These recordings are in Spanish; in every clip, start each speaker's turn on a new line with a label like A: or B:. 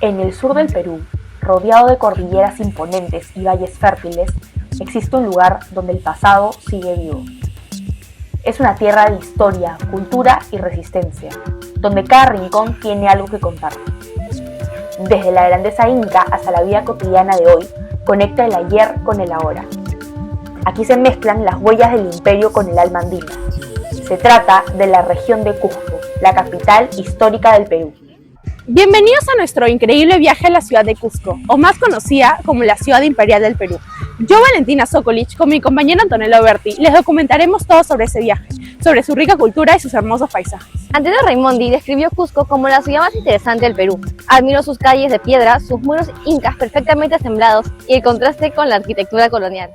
A: En el sur del Perú, rodeado de cordilleras imponentes y valles fértiles, existe un lugar donde el pasado sigue vivo. Es una tierra de historia, cultura y resistencia, donde cada rincón tiene algo que contar. Desde la grandeza inca hasta la vida cotidiana de hoy, conecta el ayer con el ahora. Aquí se mezclan las huellas del imperio con el alma andina. Se trata de la región de Cusco, la capital histórica del Perú.
B: Bienvenidos a nuestro increíble viaje a la ciudad de Cusco, o más conocida como la ciudad imperial del Perú. Yo, Valentina Sokolic, con mi compañero Antonello Berti, les documentaremos todo sobre ese viaje, sobre su rica cultura y sus hermosos paisajes.
C: Antonio Raimondi describió Cusco como la ciudad más interesante del Perú. Admiró sus calles de piedra, sus muros incas perfectamente assemblados y el contraste con la arquitectura colonial.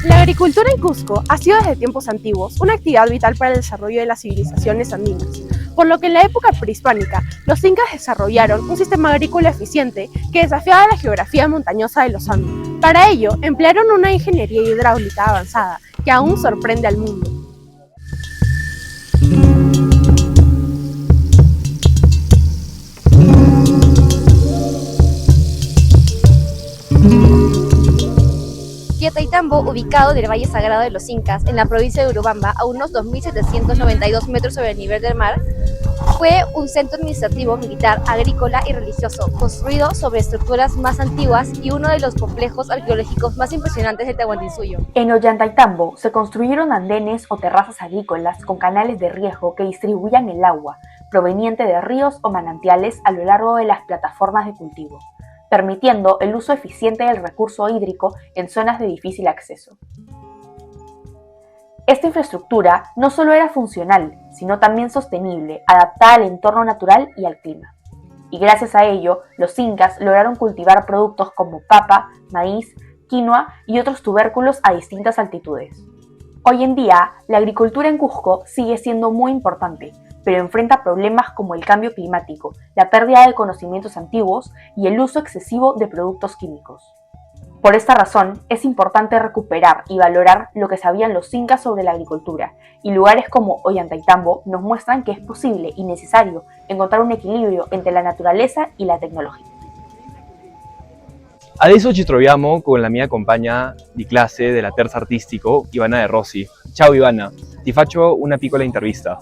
B: La agricultura en Cusco ha sido desde tiempos antiguos una actividad vital para el desarrollo de las civilizaciones andinas, por lo que en la época prehispánica los incas desarrollaron un sistema agrícola eficiente que desafiaba la geografía montañosa de los Andes. Para ello, emplearon una ingeniería hidráulica avanzada que aún sorprende al mundo.
C: Ollantaytambo, ubicado en el Valle Sagrado de los Incas, en la provincia de Urubamba, a unos 2.792 metros sobre el nivel del mar, fue un centro administrativo, militar, agrícola y religioso, construido sobre estructuras más antiguas y uno de los complejos arqueológicos más impresionantes del Tahuantinsuyo.
A: En Ollantaytambo se construyeron andenes o terrazas agrícolas con canales de riego que distribuían el agua proveniente de ríos o manantiales a lo largo de las plataformas de cultivo, permitiendo el uso eficiente del recurso hídrico en zonas de difícil acceso. Esta infraestructura no solo era funcional, sino también sostenible, adaptada al entorno natural y al clima. Y gracias a ello, los incas lograron cultivar productos como papa, maíz, quinoa y otros tubérculos a distintas altitudes. Hoy en día, la agricultura en Cusco sigue siendo muy importante, pero enfrenta problemas como el cambio climático, la pérdida de conocimientos antiguos y el uso excesivo de productos químicos. Por esta razón, es importante recuperar y valorar lo que sabían los incas sobre la agricultura, y lugares como Ollantaytambo nos muestran que es posible y necesario encontrar un equilibrio entre la naturaleza y la tecnología.
D: Adesso ci troviamo con la mia compagna di classe della terza artistico, Ivana De Rossi. Ciao Ivana, ti faccio una piccola intervista.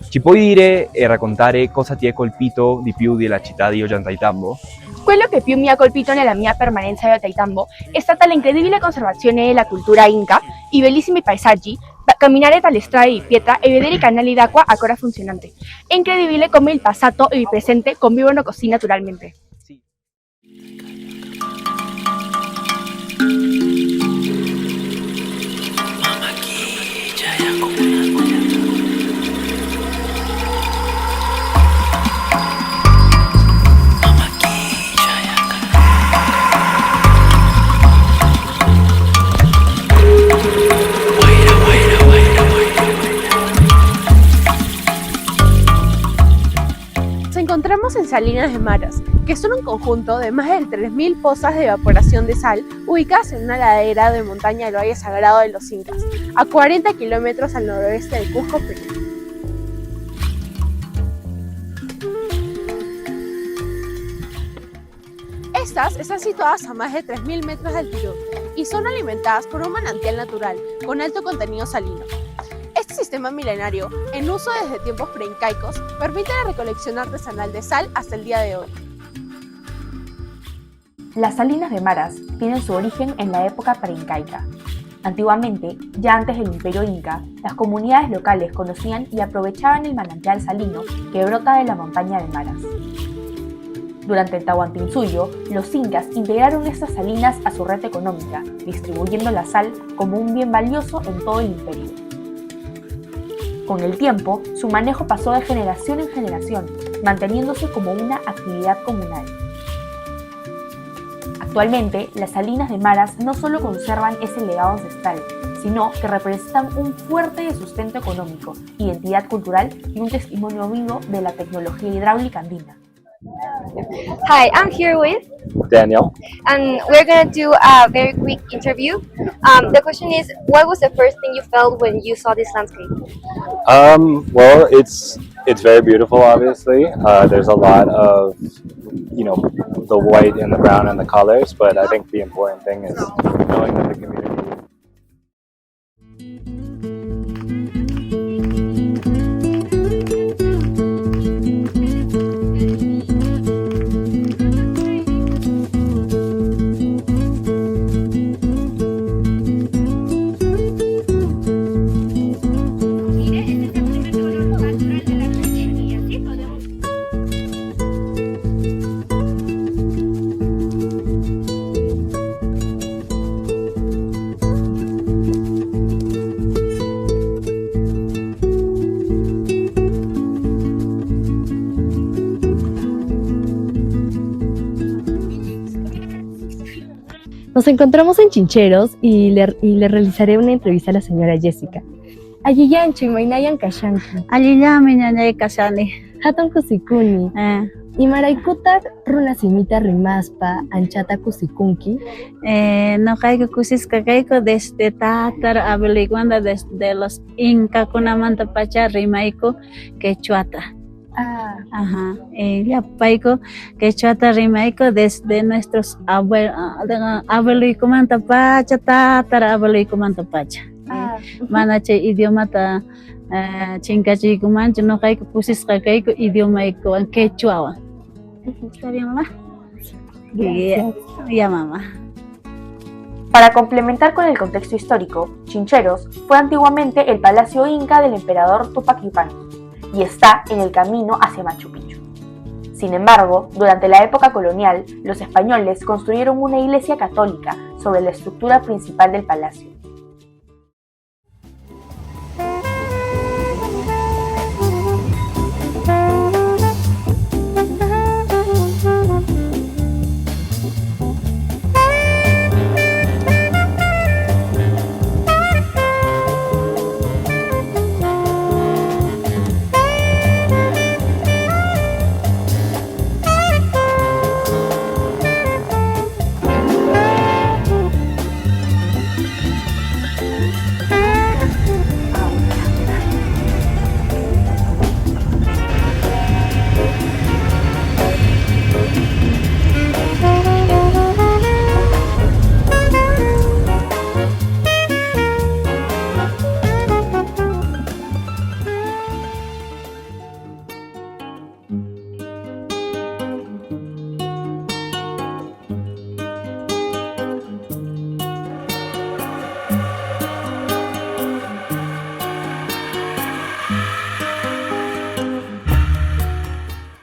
D: Ci puoi dire e raccontare cosa ti è colpito di più della città di Ollantaytambo?
B: Quello che più mi ha colpito nella mia permanenza a Ollantaytambo è stata l'incredibile conservazione della cultura inca, i bellissimi paesaggi, camminare tra le strade di pietra e vedere i canali d'acqua ancora funzionanti. È incredibile come il passato e il presente convivono così naturalmente. Nos encontramos en Salinas de Maras, que son un conjunto de más de 3.000 pozas de evaporación de sal ubicadas en una ladera de montaña del Valle Sagrado de los Incas, a 40 kilómetros al noroeste de Cusco, Perú. Estas están situadas a más de 3.000 metros de altitud y son alimentadas por un manantial natural con alto contenido salino. Este sistema milenario, en uso desde tiempos preincaicos, permite la recolección artesanal de sal hasta el día de hoy.
A: Las Salinas de Maras tienen su origen en la época preincaica. Antiguamente, ya antes del Imperio Inca, las comunidades locales conocían y aprovechaban el manantial salino que brota de la montaña de Maras. Durante el Tahuantinsuyo, los incas integraron estas salinas a su red económica, distribuyendo la sal como un bien valioso en todo el imperio. Con el tiempo, su manejo pasó de generación en generación, manteniéndose como una actividad comunal. Actualmente, las salinas de Maras no solo conservan ese legado ancestral, sino que representan un fuerte sustento económico, identidad cultural y un testimonio vivo de la tecnología hidráulica andina.
C: Hi, I'm here with,
E: Daniel.
C: and we're gonna do a very quick interview. The question is, what was the first thing you felt when you saw this landscape?
E: Well, it's very beautiful. Obviously, there's a lot of the white and the brown and the colors, but I think the important thing is knowing that the community.
F: Nos encontramos en Chincheros y le realizaré una entrevista a la señora Jessica. Ayiyanchi, Mainayan Kashanki,
G: Allillami ñañay kashani.
F: Hatun Kusikuni, Imaraikuta Runasimita Rimaspa, Anchata Kusikunki,
G: No caigo kusisca caigo desde Tatar Aveliguanda desde los Inca Kunamanta Pacha Rimaico Quechuata. Ajá, ya paico Quechuata Rimaico desde nuestros Aveliguanda Manta Pacha Tatar Aveliguanda Manta Pacha. Manache idioma ta chincachi kumancho no caigo kusisca caigo idioma en quechua. ¿Está bien, mamá? Ya, mamá.
A: Para complementar con el contexto histórico, Chincheros fue antiguamente el palacio inca del emperador Tupac Yupanqui y está en el camino hacia Machu Picchu. Sin embargo, durante la época colonial, los españoles construyeron una iglesia católica sobre la estructura principal del palacio.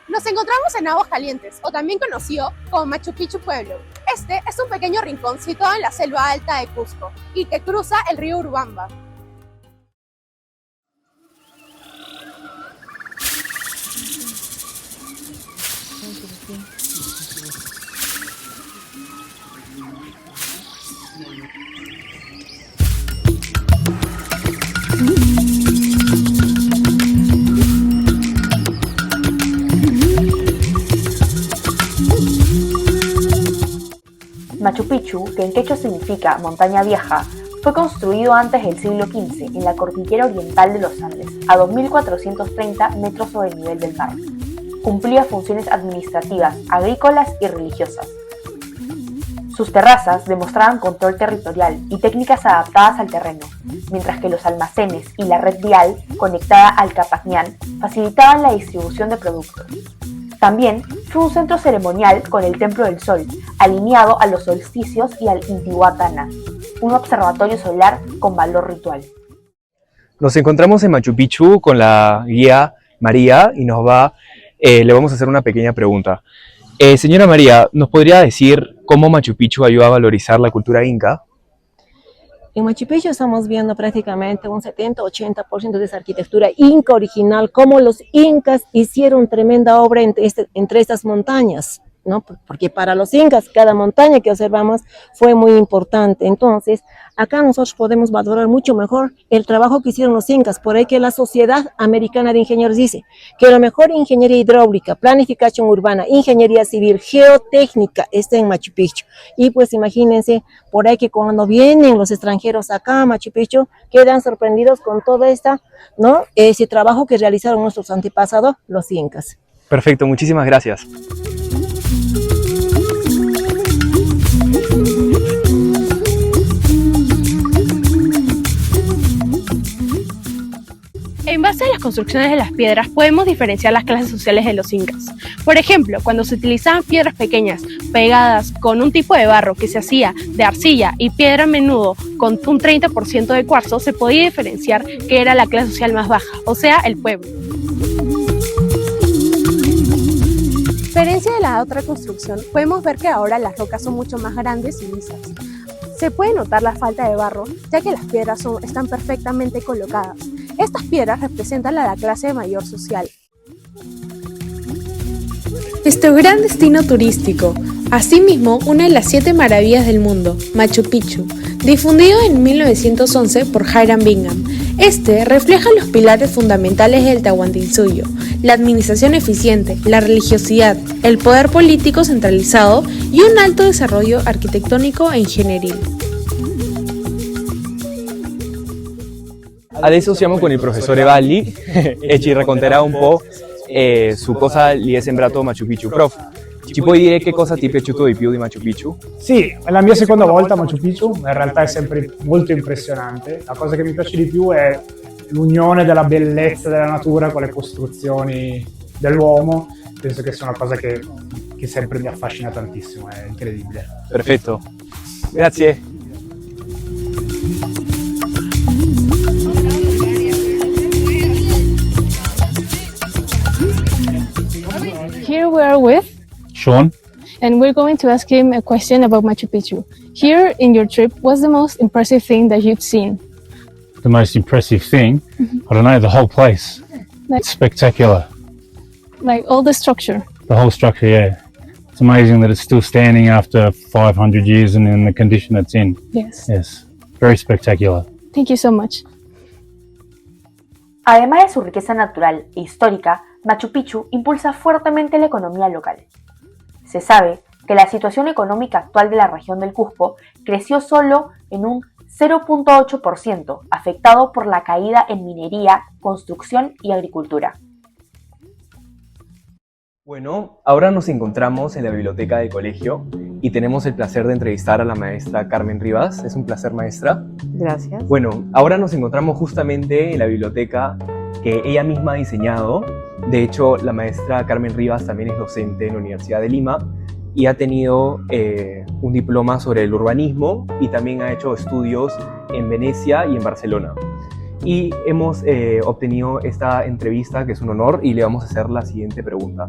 B: Nos encontramos en Aguascalientes, o también conocido como Machu Picchu Pueblo. Este es un pequeño rinconcito situado en la selva alta de Cusco y que cruza el río Urubamba.
A: Machu Picchu, que en quechua significa montaña vieja, fue construido antes del siglo XV en la cordillera oriental de los Andes, a 2.430 metros sobre el nivel del mar. Cumplía funciones administrativas, agrícolas y religiosas. Sus terrazas demostraban control territorial y técnicas adaptadas al terreno, mientras que los almacenes y la red vial conectada al Capacñán facilitaban la distribución de productos. También fue un centro ceremonial con el Templo del Sol, alineado a los solsticios y al Intihuatana, un observatorio solar con valor ritual.
D: Nos encontramos en Machu Picchu con la guía María y le vamos a hacer una pequeña pregunta. Señora María, ¿nos podría decir cómo Machu Picchu ayuda a valorizar la cultura inca?
H: En Machu Picchu estamos viendo prácticamente un 70-80% de esa arquitectura inca original, como los incas hicieron tremenda obra entre estas montañas, ¿no? Porque para los incas cada montaña que observamos fue muy importante. Entonces, acá nosotros podemos valorar mucho mejor el trabajo que hicieron los incas. Por ahí que la Sociedad Americana de Ingenieros dice que la mejor ingeniería hidráulica, planificación urbana, ingeniería civil, geotécnica está en Machu Picchu. Y pues imagínense, por ahí que cuando vienen los extranjeros acá a Machu Picchu, quedan sorprendidos con todo ¿no? Ese trabajo que realizaron nuestros antepasados, los incas.
D: Perfecto, muchísimas gracias.
B: En base a las construcciones de las piedras podemos diferenciar las clases sociales de los incas. Por ejemplo, cuando se utilizaban piedras pequeñas pegadas con un tipo de barro que se hacía de arcilla y piedra a menudo con un 30% de cuarzo, se podía diferenciar que era la clase social más baja, o sea, el pueblo. A diferencia de la otra construcción, podemos ver que ahora las rocas son mucho más grandes y lisas. Se puede notar la falta de barro, ya que las piedras están perfectamente colocadas. Estas piedras representan a la clase mayor social. Nuestro gran destino turístico, asimismo una de las 7 maravillas del mundo, Machu Picchu, difundido en 1911 por Hiram Bingham. Este refleja los pilares fundamentales del Tahuantinsuyo: la administración eficiente, la religiosidad, el poder político centralizado y un alto desarrollo arquitectónico e ingenieril.
D: Adesso siamo con il professore Valli e ci racconterà un po' su cosa gli è sembrato Machu Picchu. Prof, ci puoi dire che cosa ti è piaciuto di più di Machu Picchu?
I: Sì, è la mia seconda volta a Machu Picchu, in realtà è sempre molto impressionante. La cosa che mi piace di più è l'unione della bellezza della natura con le costruzioni dell'uomo. Penso che sia una cosa che sempre mi affascina tantissimo, è incredibile.
D: Perfetto, grazie.
J: Here we are with
K: Sean.
J: and we're going to ask him a question about Machu Picchu. Here in your trip, what's the most impressive thing that you've seen?
K: The most impressive thing, I don't know, the whole place. It's spectacular.
J: Like all the structure.
K: The whole structure, yeah. It's amazing that it's still standing after 500 years and in the condition it's in.
J: Yes.
K: Yes, very spectacular.
J: Thank you so much.
A: Además de su riqueza natural e histórica, Machu Picchu impulsa fuertemente la economía local. Se sabe que la situación económica actual de la región del Cusco creció solo en un 0.8%, afectado por la caída en minería, construcción y agricultura.
D: Bueno, ahora nos encontramos en la biblioteca del colegio y tenemos el placer de entrevistar a la maestra Carmen Rivas. Es un placer, maestra.
L: Gracias.
D: Bueno, ahora nos encontramos justamente en la biblioteca que ella misma ha diseñado. De hecho, la maestra Carmen Rivas también es docente en la Universidad de Lima y ha tenido un diploma sobre el urbanismo y también ha hecho estudios en Venecia y en Barcelona. Y hemos obtenido esta entrevista, que es un honor, y le vamos a hacer la siguiente pregunta.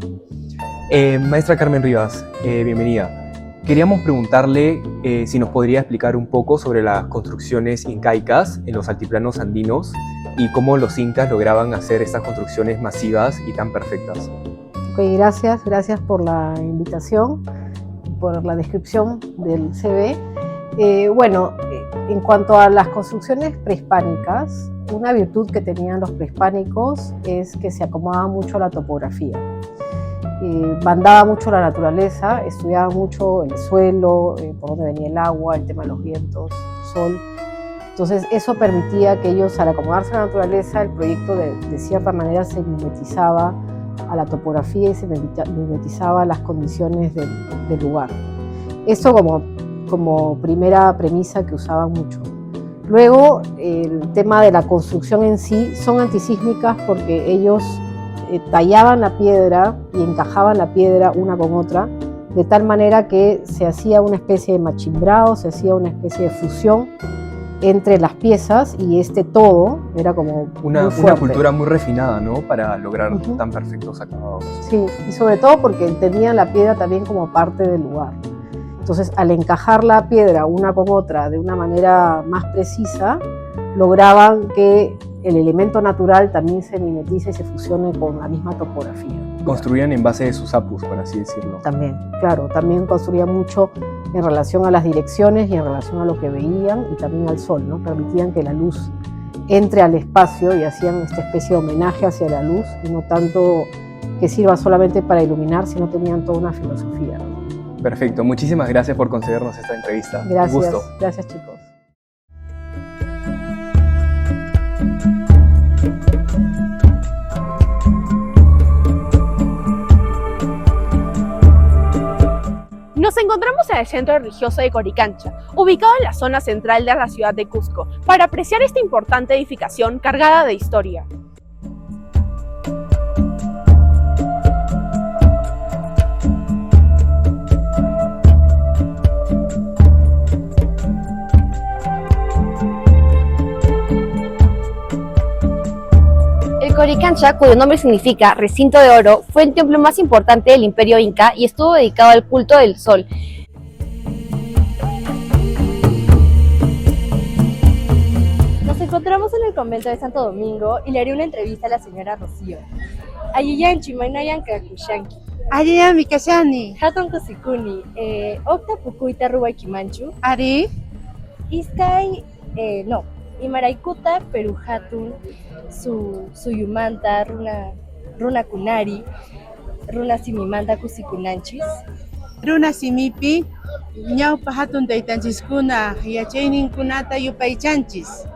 D: Maestra Carmen Rivas, bienvenida. Queríamos preguntarle si nos podría explicar un poco sobre las construcciones incaicas en los altiplanos andinos y cómo los incas lograban hacer estas construcciones masivas y tan perfectas.
L: Okay, gracias por la invitación, por la descripción del CV. En cuanto a las construcciones prehispánicas, una virtud que tenían los prehispánicos es que se acomodaban mucho a la topografía. Mandaba mucho la naturaleza, estudiaban mucho el suelo, por dónde venía el agua, el tema de los vientos, el sol. Entonces eso permitía que ellos, al acomodarse a la naturaleza, el proyecto de cierta manera se mimetizaba a la topografía y se mimetizaba a las condiciones del lugar. Eso como primera premisa que usaban mucho. Luego, el tema de la construcción en sí, son antisísmicas porque ellos tallaban la piedra y encajaban la piedra una con otra, de tal manera que se hacía una especie de machimbrado, se hacía una especie de fusión entre las piezas y todo era como
D: una cultura muy refinada, ¿no? Para lograr tan perfectos acabados.
L: Sí, y sobre todo porque entendían la piedra también como parte del lugar. Entonces, al encajar la piedra una con otra de una manera más precisa, lograban que el elemento natural también se mimetice y se fusione con la misma topografía.
D: Construían en base de sus apus, por así decirlo.
L: También, claro, también construían mucho en relación a las direcciones y en relación a lo que veían y también al sol, ¿no? Permitían que la luz entre al espacio y hacían esta especie de homenaje hacia la luz y no tanto que sirva solamente para iluminar, sino tenían toda una filosofía, ¿no?
D: Perfecto, muchísimas gracias por concedernos esta entrevista.
L: Gracias,
D: Un gusto.
L: gracias chicos.
B: Nos encontramos en el centro religioso de Coricancha, ubicado en la zona central de la ciudad de Cusco, para apreciar esta importante edificación cargada de historia.
C: El Coricancha, cuyo nombre significa recinto de oro, fue el templo más importante del Imperio Inca y estuvo dedicado al culto del sol. Nos encontramos en el convento de Santo Domingo y le haré una entrevista a la señora Rocío. Ayiyan Chimainayan Kakushanki.
M: Ayiyan Mikashani.
C: Hatton Kusikuni. Octa Pukuita Ruwaikimanchu.
M: Ari.
C: Iskai. No. Imaraikuta Peruhatun. Suyumanta Runa Kunari. Runa Simimanta Kusikunanchis.
M: Runa Simipi. Ñawpa hatun taytanchiskuna yachayninkunata yupaychanchis.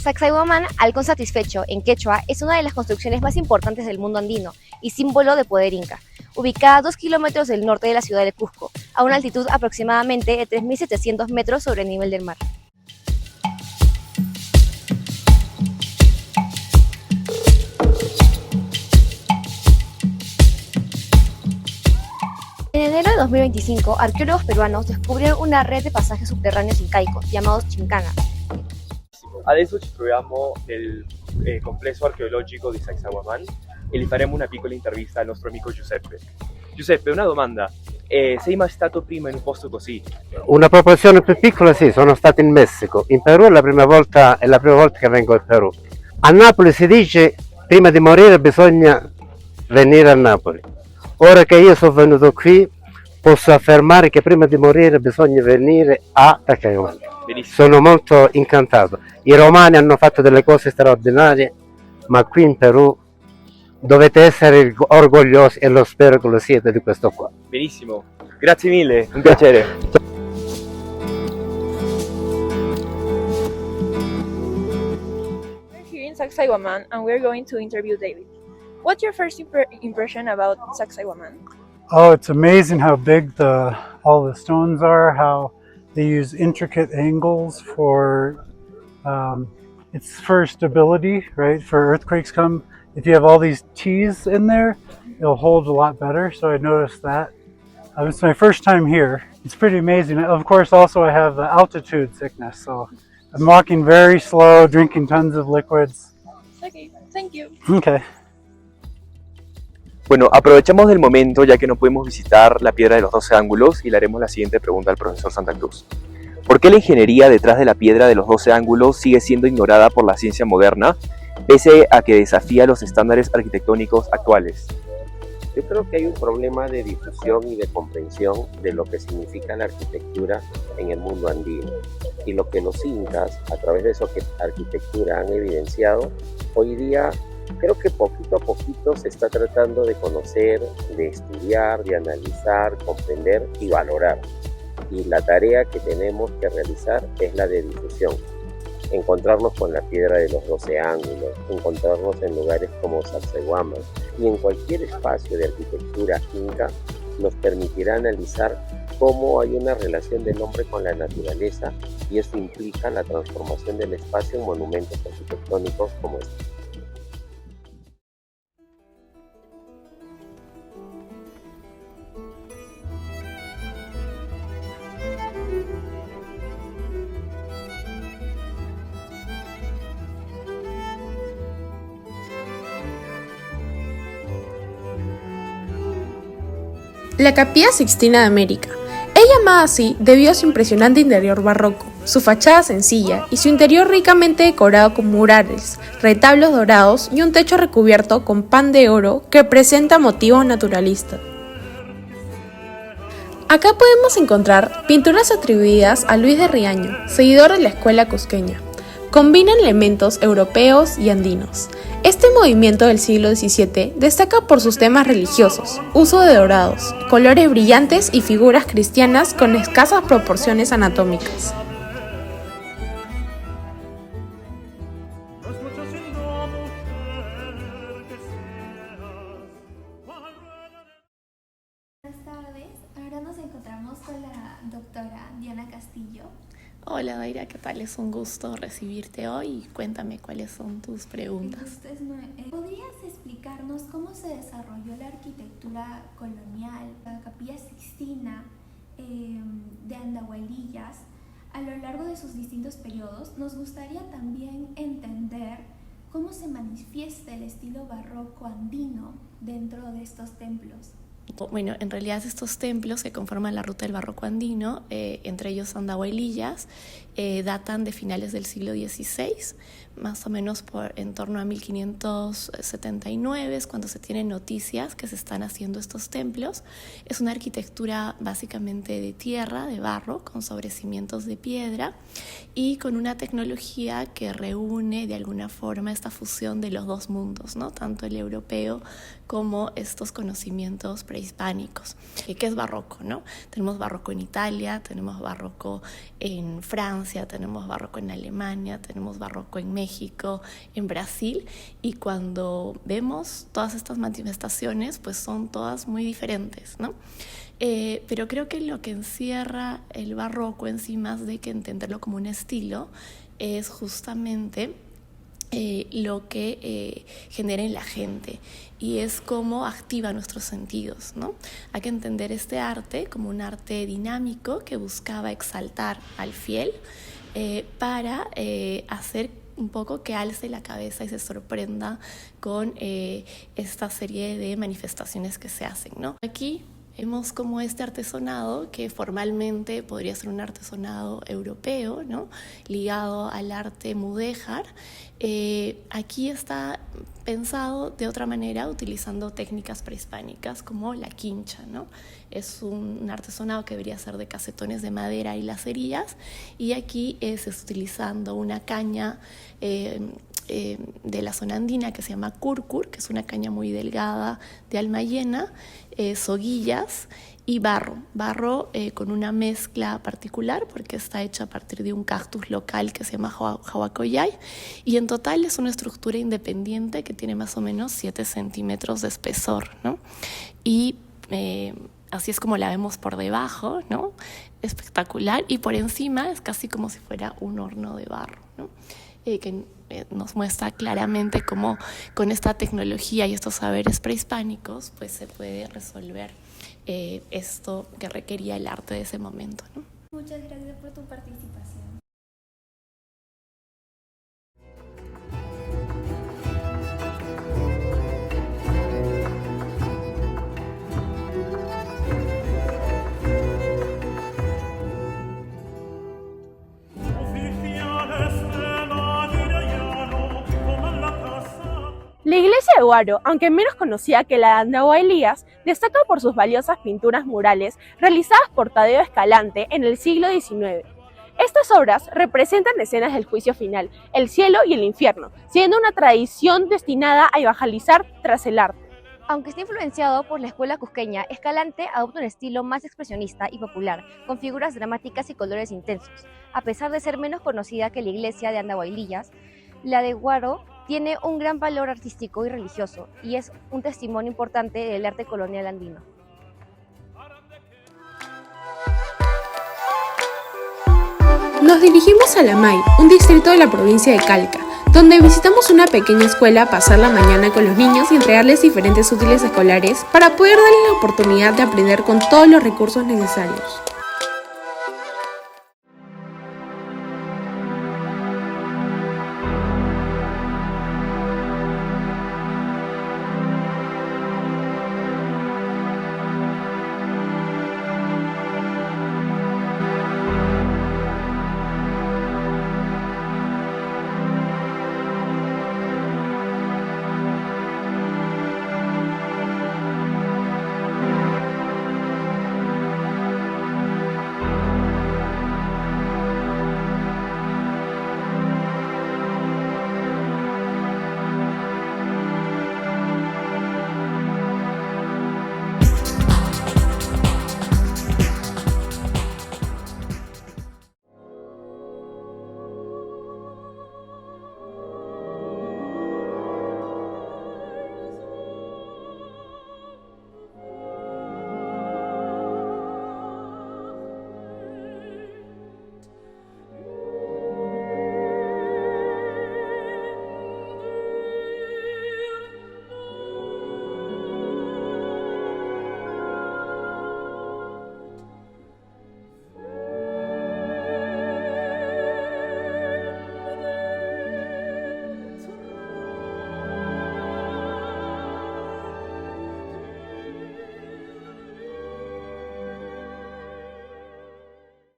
C: Sacsayhuamán, halcón satisfecho, en quechua, es una de las construcciones más importantes del mundo andino y símbolo de poder inca, ubicada a 2 kilómetros del norte de la ciudad de Cusco, a una altitud aproximadamente de 3.700 metros sobre el nivel del mar. En enero de 2025, arqueólogos peruanos descubrieron una red de pasajes subterráneos incaicos, llamados chincanas.
D: Adesso ci troviamo nel complesso archeologico di Sacsayhuamán e gli faremo una piccola intervista al nostro amico Giuseppe. Giuseppe, una domanda. Sei mai stato prima in un posto così?
N: Una proporzione più piccola sì, sono stato in Messico. In Perù è la prima volta che vengo in Perù. A Napoli si dice prima di morire bisogna venire a Napoli. Ora che io sono venuto qui posso affermare che prima di morire bisogna venire a Sacsayhuamán. Sono molto incantato. I romani hanno fatto delle cose straordinarie, ma qui in Perù dovete essere orgogliosi e lo spero che lo siete di questo qua.
D: Benissimo, grazie mille, un piacere.
O: We're here in Sacsayhuamán and we're going to interview David. What's your first impression about Sacsayhuamán?
P: Oh, it's amazing how big all the stones are, how they use intricate angles for stability, right? For earthquakes come, if you have all these T's in there, it'll hold a lot better. So I noticed that. It's my first time here. It's pretty amazing. Of course, also I have altitude sickness, so I'm walking very slow, drinking tons of liquids.
O: Okay, thank you.
P: Okay.
D: Bueno, aprovechamos del momento ya que no pudimos visitar la Piedra de los 12 Ángulos y le haremos la siguiente pregunta al profesor Santa Cruz. ¿Por qué la ingeniería detrás de la Piedra de los 12 Ángulos sigue siendo ignorada por la ciencia moderna, pese a que desafía los estándares arquitectónicos actuales?
Q: Yo creo que hay un problema de difusión y de comprensión de lo que significa la arquitectura en el mundo andino. Y lo que los incas, a través de su arquitectura, han evidenciado, hoy día creo que poquito a poquito se está tratando de conocer, de estudiar, de analizar, comprender y valorar. Y la tarea que tenemos que realizar es la de difusión. Encontrarnos con la Piedra de los 12 Ángulos, encontrarnos en lugares como Sacsayhuamán y en cualquier espacio de arquitectura inca nos permitirá analizar cómo hay una relación del hombre con la naturaleza y esto implica la transformación del espacio en monumentos arquitectónicos como este.
B: La Capilla Sixtina de América es llamada así debido a su impresionante interior barroco, su fachada sencilla y su interior ricamente decorado con murales, retablos dorados y un techo recubierto con pan de oro que presenta motivos naturalistas. Acá podemos encontrar pinturas atribuidas a Luis de Riaño, seguidor de la escuela cusqueña. Combinan elementos europeos y andinos. Este movimiento del siglo XVII destaca por sus temas religiosos, uso de dorados, colores brillantes y figuras cristianas con escasas proporciones anatómicas.
R: Buenas tardes, ahora nos encontramos con la doctora Diana Castillo.
S: Hola Daira, ¿qué tal? Es un gusto recibirte hoy. Cuéntame cuáles son tus preguntas.
R: ¿Podrías explicarnos cómo se desarrolló la arquitectura colonial, la Capilla Sixtina de Andahuaylillas a lo largo de sus distintos periodos? Nos gustaría también entender cómo se manifiesta el estilo barroco andino dentro de estos templos.
S: Bueno, en realidad estos templos que conforman la ruta del barroco andino, entre ellos Andahuaylillas, datan de finales del siglo XVI, más o menos en torno a 1579, es cuando se tienen noticias que se están haciendo estos templos. Es una arquitectura básicamente de tierra, de barro, con sobrecimientos de piedra y con una tecnología que reúne de alguna forma esta fusión de los dos mundos, ¿no? Tanto el europeo como estos conocimientos prehispánicos. ¿Qué es barroco, no? Tenemos barroco en Italia, tenemos barroco en Francia, tenemos barroco en Alemania, tenemos barroco en México, en Brasil, y cuando vemos todas estas manifestaciones, pues son todas muy diferentes, ¿no? Pero creo que lo que encierra el barroco en sí, más de que entenderlo como un estilo, es justamente lo que genera en la gente, y es cómo activa nuestros sentidos, ¿no? Hay que entender este arte como un arte dinámico que buscaba exaltar al fiel para hacer un poco que alce la cabeza y se sorprenda con esta serie de manifestaciones que se hacen, ¿no? Aquí vemos como este artesonado, que formalmente podría ser un artesonado europeo, ¿no? Ligado al arte mudéjar, aquí está pensado de otra manera, utilizando técnicas prehispánicas como la quincha, ¿no? Es un artesonado que debería ser de casetones de madera y lacerillas, y aquí se está utilizando una caña de la zona andina que se llama curcur, que es una caña muy delgada de alma llena, soguillas y barro con una mezcla particular porque está hecha a partir de un cactus local que se llama Hawacoyay, y en total es una estructura independiente que tiene más o menos 7 centímetros de espesor, ¿no? Y así es como la vemos por debajo, ¿no? Espectacular, y por encima es casi como si fuera un horno de barro, ¿no? Que nos muestra claramente cómo con esta tecnología y estos saberes prehispánicos pues se puede resolver esto que requería el arte de ese momento, ¿no?
R: Muchas gracias por tu participación.
B: La iglesia de Huaro, aunque menos conocida que la de Andahuaylillas, destaca por sus valiosas pinturas murales realizadas por Tadeo Escalante en el siglo XIX. Estas obras representan escenas del juicio final, el cielo y el infierno, siendo una tradición destinada a evangelizar tras el arte.
C: Aunque está influenciado por la escuela cusqueña, Escalante adopta un estilo más expresionista y popular, con figuras dramáticas y colores intensos. A pesar de ser menos conocida que la iglesia de Andahuaylillas, la de Huaro tiene un gran valor artístico y religioso, y es un testimonio importante del arte colonial andino.
B: Nos dirigimos a Lamay, un distrito de la provincia de Calca, donde visitamos una pequeña escuela a pasar la mañana con los niños y entregarles diferentes útiles escolares para poder darles la oportunidad de aprender con todos los recursos necesarios.